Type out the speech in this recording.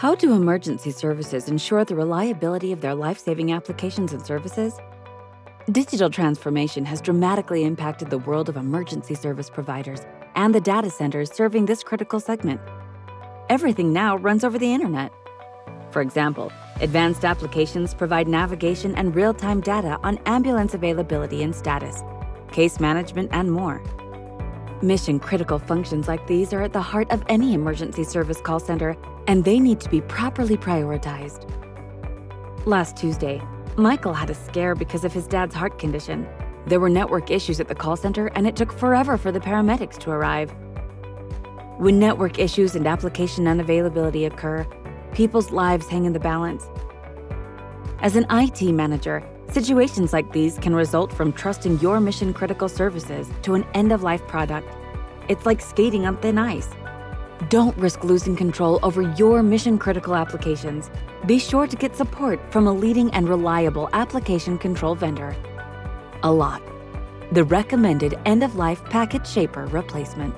How do emergency services ensure the reliability of their life-saving applications and services? Digital transformation has dramatically impacted the world of emergency service providers and the data centers serving this critical segment. Everything now runs over the internet. For example, advanced applications provide navigation and real-time data on ambulance availability and status, case management, and more. Mission-critical functions like these are at the heart of any emergency service call center, and they need to be properly prioritized. Last Tuesday, Michael had a scare because of his dad's heart condition. There were network issues at the call center, and it took forever for the paramedics to arrive. When network issues and application unavailability occur, people's lives hang in the balance. As an IT manager, situations like these can result from trusting your mission-critical services to an end-of-life product. It's like skating on thin ice. Don't risk losing control over your mission-critical applications. Be sure to get support from a leading and reliable application control vendor. Allot, the recommended end-of-life PacketShaper replacement.